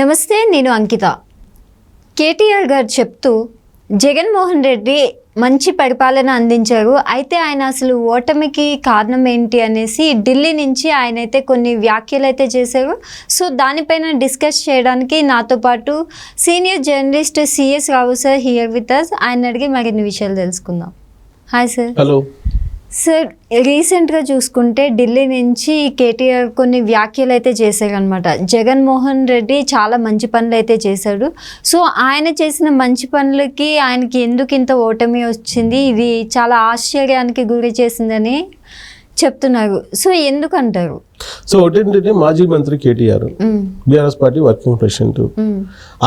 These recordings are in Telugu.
నమస్తే, నేను అంకిత. కేటీఆర్ గారు చెప్తూ జగన్మోహన్ రెడ్డి మంచి పరిపాలన అందించారు, అయితే ఆయన అసలు ఓటమికి కారణం ఏంటి అనేసి ఢిల్లీ నుంచి ఆయన అయితే కొన్ని వ్యాఖ్యలు అయితే చేశారు. సో దానిపైన డిస్కస్ చేయడానికి నాతో పాటు senior journalist CS Rao sir here with us. ఆయన అడిగి మరిన్ని విషయాలు తెలుసుకుందాం. Hi sir. హలో సార్, రీసెంట్గా చూసుకుంటే ఢిల్లీ నుంచి కేటీఆర్ కొన్ని వ్యాఖ్యలు అయితే చేశారనమాట. జగన్మోహన్ రెడ్డి చాలా మంచి పనులు అయితే చేశాడు, సో ఆయన చేసిన మంచి పనులకి ఆయనకి ఎందుకు ఇంత ఓటమి వచ్చింది, ఇది చాలా ఆశ్చర్యానికి గురి చేసిందని చెప్తున్నారు. సో ఎందుకంటారు? సో ఒకటేంటంటే మాజీ మంత్రి KTR BRS party working president,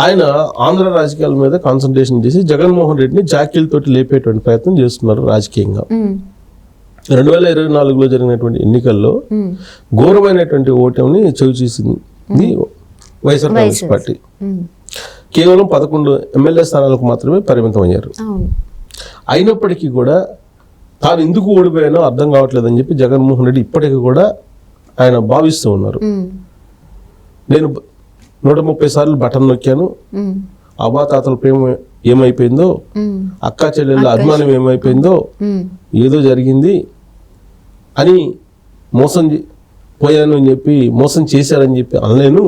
ఆయన ఆంధ్ర రాజకీయాల మీద కాన్సన్ట్రేషన్ చేసి జగన్మోహన్ రెడ్డిని జాకీలతోటి లేపేటువంటి ప్రయత్నం చేస్తున్నారు రాజకీయంగా. 2024లో జరిగినటువంటి ఎన్నికల్లో ఘోరమైనటువంటి ఓటమిని చవిచూసింది వైఎస్ఆర్ కాంగ్రెస్ పార్టీ. కేవలం 11 ఎమ్మెల్యే స్థానాలకు మాత్రమే పరిమితం అయ్యారు. అయినప్పటికీ కూడా తాను ఎందుకు ఓడిపోయానో అర్థం కావట్లేదని చెప్పి జగన్మోహన్ రెడ్డి ఇప్పటికీ కూడా ఆయన భావిస్తూ ఉన్నారు. నేను 130 సార్లు బటన్ నొక్కాను, అవ్వాతాతల ప్రేమ ఏమైపోయిందో, అక్కా చెల్లెళ్ళ అభిమానం ఏమైపోయిందో, ఏదో జరిగింది అని మోసం పోయాను అని చెప్పి, మోసం చేశారని చెప్పి అనలేను,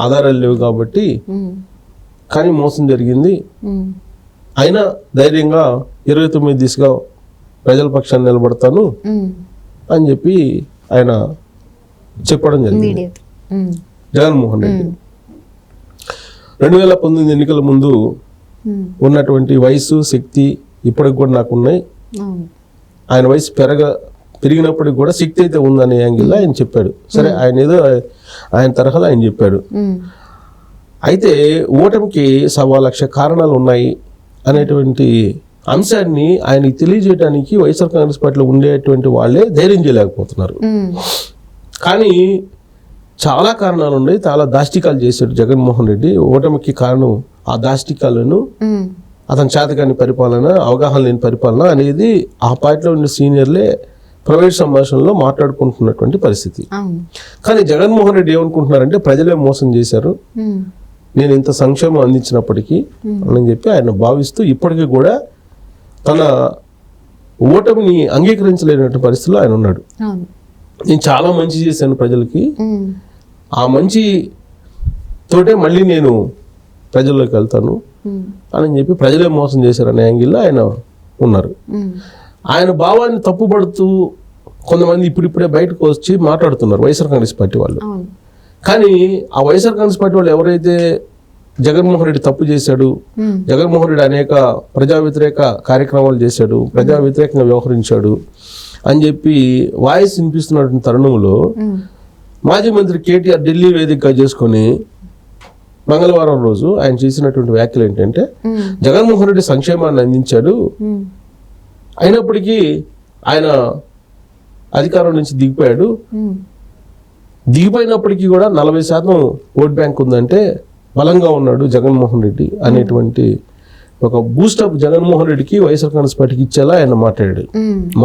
ఆధారాలు లేవు కాబట్టి, కానీ మోసం జరిగింది. అయినా ధైర్యంగా 29 దిశగా ప్రజల పక్షాన్ని నిలబడతాను అని చెప్పి ఆయన చెప్పడం జరిగింది. జగన్మోహన్ రెడ్డి 2019 ఎన్నికల ముందు ఉన్నటువంటి వయసు, శక్తి ఇప్పటికి కూడా నాకు ఉన్నాయి. ఆయన వయసు పెరిగినప్పటికి కూడా శక్తి అయితే ఉందనే యాంగిల్లో ఆయన చెప్పాడు. సరే, ఆయన ఏదో ఆయన తరహాలో ఆయన చెప్పాడు. అయితే ఓటమికి 1,00,000 కారణాలు ఉన్నాయి అనేటువంటి అంశాన్ని ఆయనకి తెలియజేయడానికి వైఎస్ఆర్ కాంగ్రెస్ పార్టీలో ఉండేటువంటి వాళ్ళే ధైర్యం చేయలేకపోతున్నారు. కానీ చాలా కారణాలు ఉన్నాయి, చాలా దాష్టికాలు చేశాడు జగన్మోహన్ రెడ్డి. ఓటమికి కారణం ఆ దాష్టికాలను, అతని చేతకాని పరిపాలన, అవగాహన లేని పరిపాలన అనేది ఆ పార్టీలో ఉన్న సీనియర్లే ప్రైవేట్ సంభాషణలో మాట్లాడుకుంటున్నటువంటి పరిస్థితి. కానీ జగన్మోహన్ రెడ్డి ఏమనుకుంటున్నారంటే ప్రజలే మోసం చేశారు, నేను ఇంత సంక్షేమం అందించినప్పటికీ అని చెప్పి ఆయన భావిస్తూ ఇప్పటికీ కూడా తన ఓటమిని అంగీకరించలేనటువంటి పరిస్థితిలో ఆయన ఉన్నాడు. నేను చాలా మంచి చేశాను ప్రజలకి, ఆ మంచి తోటే మళ్ళీ నేను ప్రజల్లోకి వెళ్తాను అని చెప్పి ప్రజలే మోసం చేశారనే యాంగిల్లో ఆయన ఉన్నారు. ఆయన భావాన్ని తప్పుపడుతూ కొంతమంది ఇప్పుడిప్పుడే బయటకు వచ్చి మాట్లాడుతున్నారు వైఎస్ఆర్ కాంగ్రెస్ పార్టీ వాళ్ళు. కానీ ఆ వైఎస్ఆర్ కాంగ్రెస్ పార్టీ వాళ్ళు ఎవరైతే జగన్మోహన్ రెడ్డి తప్పు చేశాడు, జగన్మోహన్ రెడ్డి అనేక ప్రజా వ్యతిరేక కార్యక్రమాలు చేశాడు, ప్రజా వ్యతిరేకంగా వ్యవహరించాడు అని చెప్పి వాయిస్ వినిపిస్తున్నటువంటి తరుణంలో మాజీ మంత్రి కేటీఆర్ ఢిల్లీ వేదికగా చేసుకొని మంగళవారం రోజు ఆయన చేసినటువంటి వ్యాఖ్యలు ఏంటంటే, జగన్మోహన్ రెడ్డి సంక్షేమాన్ని అందించాడు, అయినప్పటికీ ఆయన అధికారం నుంచి దిగిపోయాడు, దిగిపోయినప్పటికీ కూడా 40% ఓట్ బ్యాంక్ ఉందంటే బలంగా ఉన్నాడు జగన్మోహన్ రెడ్డి అనేటువంటి ఒక బూస్టప్ జగన్మోహన్ రెడ్డికి వైఎస్ఆర్ కాంగ్రెస్ పార్టీకి ఇచ్చేలా ఆయన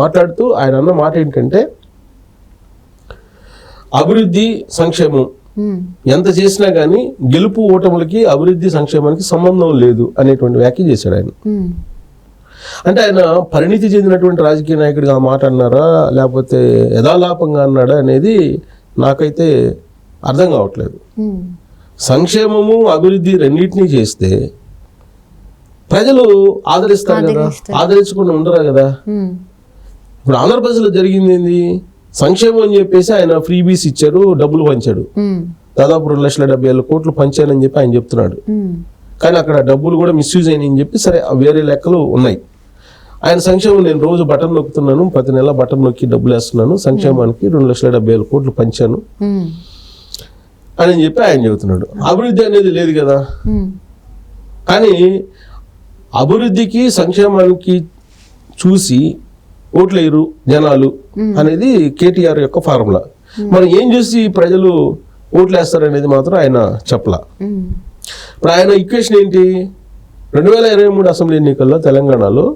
మాట్లాడుతూ ఆయన అన్న మాట ఏంటంటే, అభివృద్ధి సంక్షేమం ఎంత చేసినా కానీ గెలుపు ఓటములకి అభివృద్ధి సంక్షేమానికి సంబంధం లేదు అనేటువంటి వ్యాఖ్య చేశాడు ఆయన. అంటే ఆయన పరిణితి చెందినటువంటి రాజకీయ నాయకుడిగా ఆ మాట అన్నారా, లేకపోతే యథాలాపంగా అన్నాడా అనేది నాకైతే అర్థం కావట్లేదు. సంక్షేమము అభివృద్ధి రెండింటినీ చేస్తే ప్రజలు ఆదరిస్తారు కదా, ఆదరించకుండా ఉండరా కదా. ఇప్పుడు ఆంధ్రప్రదేశ్లో జరిగింది ఏంది, సంక్షేమం అని చెప్పేసి ఆయన ఫ్రీబీస్ ఇచ్చాడు, డబ్బులు పంచాడు, దాదాపు 2,70,000 కోట్లు పంచానని చెప్పి ఆయన చెప్తున్నాడు. కానీ అక్కడ డబ్బులు కూడా మిస్యూజ్ అయినాయని చెప్పి సరే వేరే లెక్కలు ఉన్నాయి. ఆయన సంక్షేమం నేను రోజు బటన్ నొక్కుతున్నాను, ప్రతి నెల బటన్ నొక్కి డబ్బులు వేస్తున్నాను, సంక్షేమానికి 2,70,000 కోట్లు పంచాను అని చెప్పి ఆయన చెబుతున్నాడు. అభివృద్ధి అనేది లేదు కదా. కానీ అభివృద్ధికి సంక్షేమానికి చూసి ఓట్లేరు జనాలు అనేది కేటీఆర్ యొక్క ఫార్ములా. మరి ఏం చూసి ప్రజలు ఓట్లేస్తారనేది మాత్రం ఆయన చెప్పలా. ఇప్పుడు ఆయన ఈక్వేషన్ ఏంటి, 2023 అసెంబ్లీ ఎన్నికల్లో తెలంగాణలో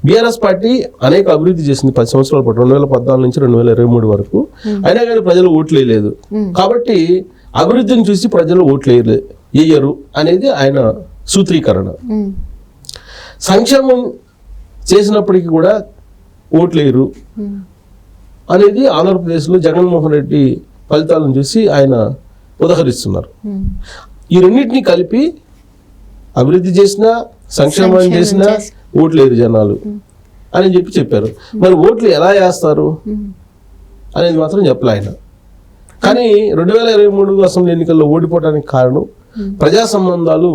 బీఆర్ఎస్ పార్టీ అనేక అభివృద్ధి చేసింది 10 సంవత్సరాల పాటు, 2014 నుంచి 2023 వరకు. అయినా కానీ ప్రజలు ఓట్లు వేయలేదు. కాబట్టి అభివృద్ధిని చూసి ప్రజలు ఓట్లు వేయరు అనేది ఆయన సూత్రీకరణ. సంక్షేమం చేసినప్పటికీ కూడా ఓట్లు వేయరు అనేది ఆంధ్రప్రదేశ్లో జగన్మోహన్ రెడ్డి ఫలితాలను చూసి ఆయన ఉదహరిస్తున్నారు. ఈ రెండింటినీ కలిపి అభివృద్ధి చేసినా సంక్షేమం చేసినా ఓట్లు వేయరు జనాలు అని చెప్పారు. మరి ఓట్లు ఎలా వేస్తారు అనేది మాత్రం చెప్పలే ఆయన. కానీ 2023 అసెంబ్లీ ఎన్నికల్లో ఓడిపోవడానికి కారణం ప్రజా సంబంధాలు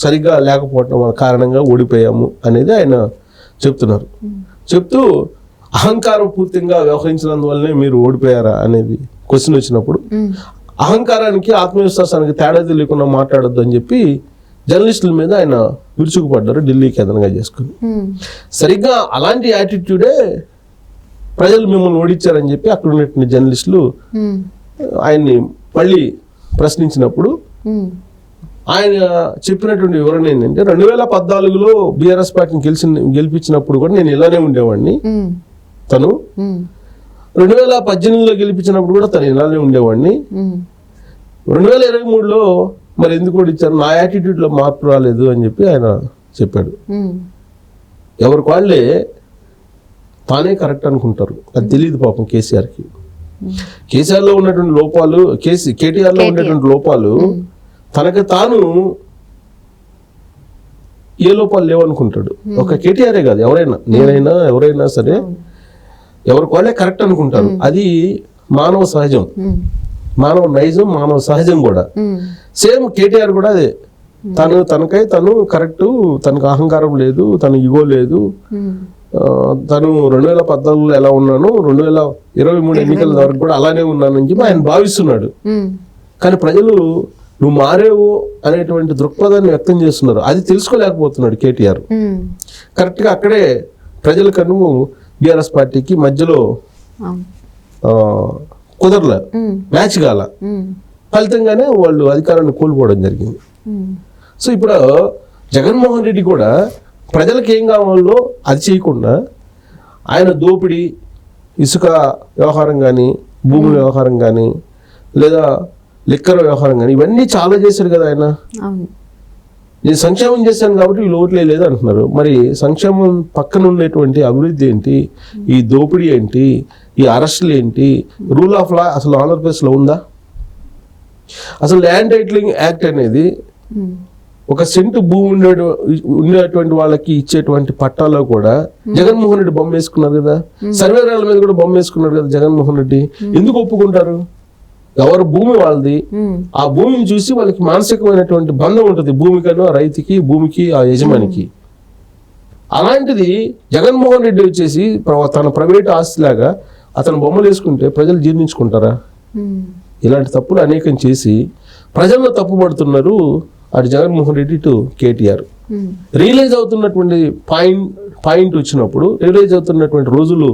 సరిగ్గా లేకపోవడం కారణంగా ఓడిపోయాము అనేది ఆయన చెప్తున్నారు. చెప్తూ అహంకారం పూర్తిగా వ్యవహరించినందువల్లనే మీరు ఓడిపోయారా అనేది క్వశ్చన్ వచ్చినప్పుడు అహంకారానికి ఆత్మవిశ్వాసానికి తేడా తెలియకుండా మాట్లాడొద్దు అని చెప్పి జర్నలిస్టుల మీద ఆయన విరుచుకుపడ్డారు, ఢిల్లీ కేంద్రంగా చేసుకుని. సరిగ్గా అలాంటి యాటిట్యూడే ప్రజలు మిమ్మల్ని ఓడించారని చెప్పి అక్కడ ఉన్నటువంటి జర్నలిస్టులు ఆయన్ని మళ్ళీ ప్రశ్నించినప్పుడు ఆయన చెప్పినటువంటి వివరణ ఏంటంటే 2014లో బీఆర్ఎస్ పార్టీని గెలిపించినప్పుడు కూడా నేను ఇలానే ఉండేవాడిని, తను 2018లో గెలిపించినప్పుడు కూడా తను ఇలానే ఉండేవాడిని, 2023లో మరి ఎందుకు కూడా ఇచ్చారు, నా యాటిట్యూడ్లో మార్పు రాలేదు అని చెప్పి ఆయన చెప్పాడు. ఎవరికి వాళ్ళే తానే కరెక్ట్ అనుకుంటారు, అది తెలియదు పాపం కేసీఆర్కి. కేసీఆర్లో ఉన్నటువంటి లోపాలు, కేటీఆర్లో ఉన్నటువంటి లోపాలు తనకు తాను ఏ లోపాలు లేవనుకుంటాడు. ఒక కేటీఆరే కాదు, ఎవరైనా, నేనైనా ఎవరైనా సరే ఎవరికి వాళ్ళే కరెక్ట్ అనుకుంటారు. అది మానవ సహజం, మానవ నైజం, మానవ సహజం కూడా. సేమ్ కేటీఆర్ కూడా అదే, తనకై తను కరెక్ట్, తనకు అహంకారం లేదు, తన ఇగో లేదు. తను 2014లో ఎలా ఉన్నాను 2023 ఎన్నికల వరకు కూడా అలానే ఉన్నానని చెప్పి ఆయన భావిస్తున్నాడు. కానీ ప్రజలు నువ్వు మారేవు అనేటువంటి దృక్పథాన్ని వ్యక్తం చేస్తున్నారు, అది తెలుసుకోలేకపోతున్నాడు కేటీఆర్. కరెక్ట్గా అక్కడే ప్రజల కను బీఆర్ఎస్ పార్టీకి మధ్యలో కుదరలే, మ్యాచ్ కాల, ఫలితంగానే వాళ్ళు అధికారాన్ని కోల్పోవడం జరిగింది. సో ఇప్పుడు జగన్మోహన్ రెడ్డి కూడా ప్రజలకు ఏం కావాలో అది చేయకుండా ఆయన దోపిడీ, ఇసుక వ్యవహారం కానీ, భూముల వ్యవహారం కానీ, లేదా లిక్కర్ వ్యవహారం కానీ, ఇవన్నీ చాలా చేశారు కదా ఆయన. నేను సంక్షేమం చేశాను కాబట్టి వీళ్ళు ఓట్లే లేదు అంటున్నారు. మరి సంక్షేమం పక్కన ఉండేటువంటి అభివృద్ధి ఏంటి, ఈ దోపిడీ ఏంటి, ఈ అరెస్టులు ఏంటి, రూల్ ఆఫ్ లా అసలు ఆంధ్రప్రదేశ్లో ఉందా? అసలు ల్యాండ్ టైటిలింగ్ యాక్ట్ అనేది ఒక సెంటు భూమి ఉండేటువంటి వాళ్ళకి ఇచ్చేటువంటి పట్టాలో కూడా జగన్మోహన్ రెడ్డి బొమ్మ వేసుకున్నారు కదా, సర్వేరాల మీద కూడా బొమ్మ వేసుకున్నారు కదా జగన్మోహన్ రెడ్డి. ఎందుకు ఒప్పుకుంటారు? ఎవరు భూమి వాళ్ళది, ఆ భూమిని చూసి వాళ్ళకి మానసికమైనటువంటి బంధం ఉంటుంది, భూమికను ఆ రైతుకి, భూమికి ఆ యజమానికి. అలాంటిది జగన్మోహన్ రెడ్డి వచ్చేసి తన ప్రైవేట్ ఆస్తిలాగా అతను బొమ్మలు వేసుకుంటే ప్రజలు జీర్ణించుకుంటారా? ఇలాంటి తప్పులు అనేకం చేసి ప్రజల్లో తప్పుపడుతున్నారు అటు జగన్మోహన్ రెడ్డి, ఇటు కేటీఆర్. రియలైజ్ అవుతున్నటువంటి పాయింట్ వచ్చినప్పుడు, రియలైజ్ అవుతున్నటువంటి రోజులు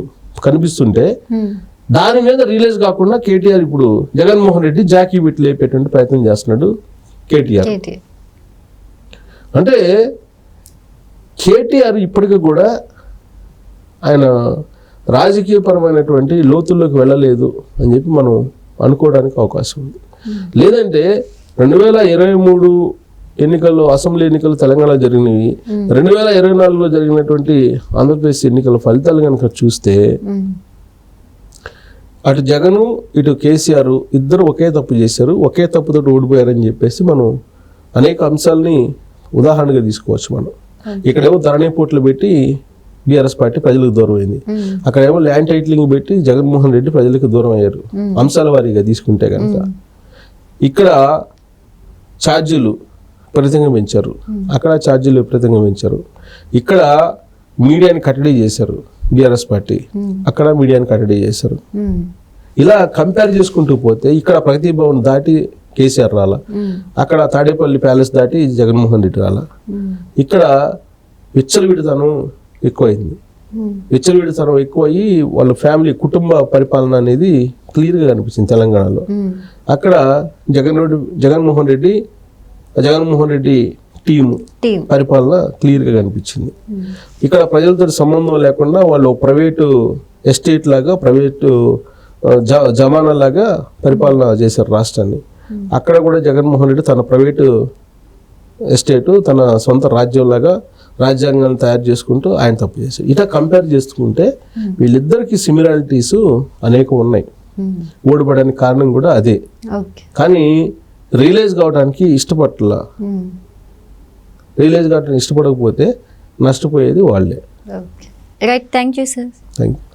కనిపిస్తుంటే దాని మీద రియలైజ్ కాకుండా కేటీఆర్ ఇప్పుడు జగన్మోహన్ రెడ్డి జాకీ బిట్ లేపేటువంటి ప్రయత్నం చేస్తున్నాడు కేటీఆర్. అంటే కేటీఆర్ ఇప్పటికీ కూడా ఆయన రాజకీయపరమైనటువంటి లోతుల్లోకి వెళ్ళలేదు అని చెప్పి మనం అనుకోవడానికి అవకాశం ఉంది. లేదంటే 2023 ఎన్నికల్లో, అసెంబ్లీ ఎన్నికలు తెలంగాణ జరిగినవి, 2024లో జరిగినటువంటి ఆంధ్రప్రదేశ్ ఎన్నికల ఫలితాలు కనుక చూస్తే అటు జగను, ఇటు కేసీఆర్ ఇద్దరు ఒకే తప్పు చేశారు, ఒకే తప్పుతో ఓడిపోయారని చెప్పేసి మనం అనేక అంశాలని ఉదాహరణగా తీసుకోవచ్చు. మనం ఇక్కడేమో ధరణి పోట్లు పెట్టి బీఆర్ఎస్ పార్టీ ప్రజలకు దూరం అయింది, అక్కడేమో ల్యాండ్ టైటిలింగ్ పెట్టి జగన్మోహన్ రెడ్డి ప్రజలకు దూరం అయ్యారు. అంశాల వారీగా తీసుకుంటే కనుక ఇక్కడ ఛార్జీలు విపరీతంగా పెంచారు, అక్కడ ఛార్జీలు విపరీతంగా పెంచారు. ఇక్కడ మీడియాని కట్టడి చేశారు బీఆర్ఎస్ పార్టీ, అక్కడ మీడియాని కట్టడి చేశారు. ఇలా కంపేర్ చేసుకుంటూ పోతే ఇక్కడ ప్రగతి భవన్ దాటి కేసీఆర్ రాలా, అక్కడ తాడేపల్లి ప్యాలెస్ దాటి జగన్మోహన్ రెడ్డి రాలా. ఇక్కడ విచ్చలవిడితనం ఎక్కువైంది, విచ్చలవిడితనం ఎక్కువయ్యి వాళ్ళ ఫ్యామిలీ, కుటుంబ పరిపాలన అనేది క్లియర్గా కనిపించింది తెలంగాణలో. అక్కడ జగన్మోహన్ రెడ్డి టీము పరిపాలన క్లియర్గా కనిపించింది. ఇక్కడ ప్రజలతో సంబంధం లేకుండా వాళ్ళు ప్రైవేటు ఎస్టేట్ లాగా, ప్రైవేటు జమానా లాగా పరిపాలన చేశారు రాష్ట్రాన్ని. అక్కడ కూడా జగన్మోహన్ రెడ్డి తన ప్రైవేటు ఎస్టేటు తన సొంత రాజ్యంలాగా రాజ్యాంగాన్ని తయారు చేసుకుంటూ ఆయన తప్పు చేశారు. ఇట్లా కంపేర్ చేసుకుంటే వీళ్ళిద్దరికి సిమిలారిటీస్ అనేకం ఉన్నాయి. ఓడిపడడానికి కారణం కూడా అదే. కానీ రియలైజ్ కావడానికి ఇష్టపడలా. రియలైజ్ కావడానికి ఇష్టపడకపోతే నష్టపోయేది వాళ్ళే. Right, thank you sir. Thank you.